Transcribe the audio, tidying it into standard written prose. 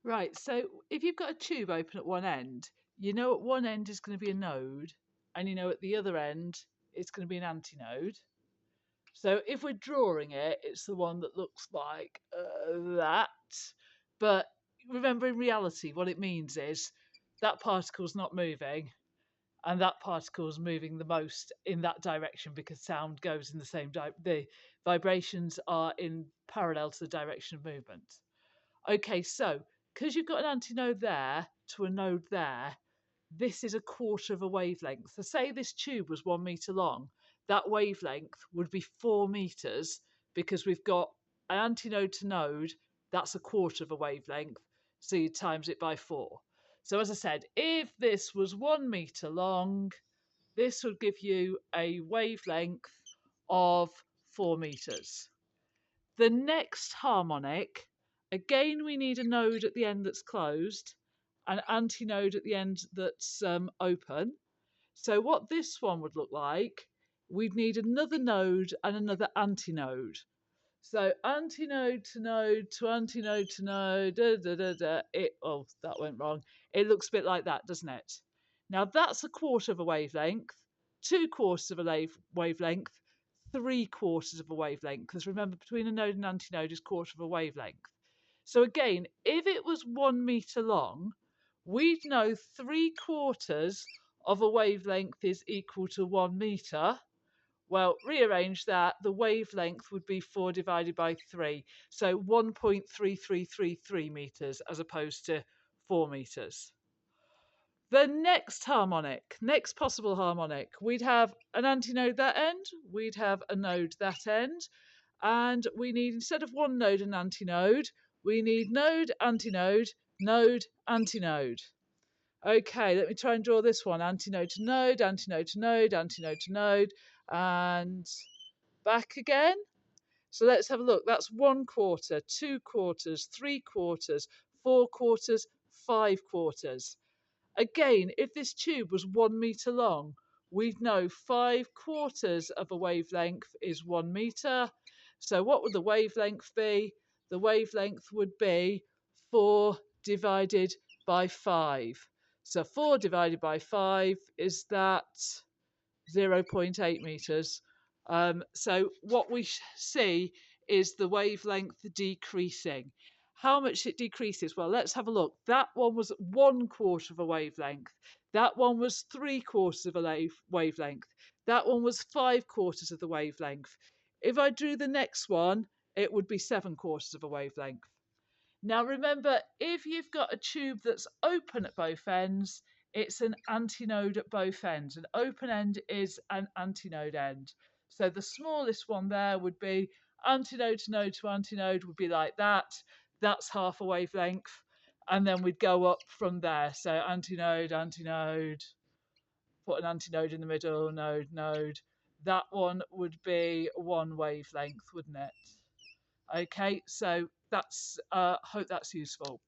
Right, so if you've got a tube open at one end, you know at one end is going to be a node, and you know at the other end it's going to be an antinode. So if we're drawing it, it's the one that looks like that. But remember, in reality, what it means is that particle's not moving, and that particle is moving the most in that direction because sound goes in the same the vibrations are in parallel to the direction of movement. Okay, so because you've got an antinode there to a node there, this is a quarter of a wavelength. So say this tube was 1 meter long, that wavelength would be 4 meters because we've got an antinode to node, that's a quarter of a wavelength. So you times it by 4. So as I said, if this was 1 meter long, this would give you a wavelength of 4 meters. The next harmonic, again, we need a node at the end that's closed, an antinode at the end that's open. So what this one would look like, we'd need another node and another antinode. So antinode to node to antinode to node, oh, that went wrong. It looks a bit like that, doesn't it? Now that's a quarter of a wavelength, 2/4 of a wavelength, 3/4 of a wavelength. Because remember, between a node and antinode is quarter of a wavelength. So again, if it was 1 meter long, we'd know 3/4 of a wavelength is equal to 1 meter. Well, rearrange that, the wavelength would be 4 divided by 3. So 1.3333 meters as opposed to 4 meters. The next harmonic, next possible harmonic, we'd have an antinode that end, we'd have a node that end, and we need, instead of one node and antinode, we need node, antinode, node, antinode. Okay, let me try and draw this one. Antinode to node, antinode to node, antinode to node, and back again. So let's have a look. That's 1/4, 2/4, 3/4, 4/4, 5/4. Again, if this tube was 1 meter long, we'd know 5/4 of a wavelength is 1 meter. So what would the wavelength be? The wavelength would be 4 divided by 5. So 4 divided by 5 is that 0.8 meters. So what we see is the wavelength decreasing. How much it decreases? Well, let's have a look. That one was 1/4 of a wavelength. That one was 3/4 of a wavelength. That one was 5/4 of the wavelength. If I drew the next one, it would be 7/4 of a wavelength. Now remember, if you've got a tube that's open at both ends, it's an antinode at both ends. An open end is an antinode end. So the smallest one there would be antinode to node to antinode would be like that. That's half a wavelength. And then we'd go up from there. So antinode, antinode, put an antinode in the middle, node, node. That one would be one wavelength, wouldn't it? Okay, so that's hope that's useful.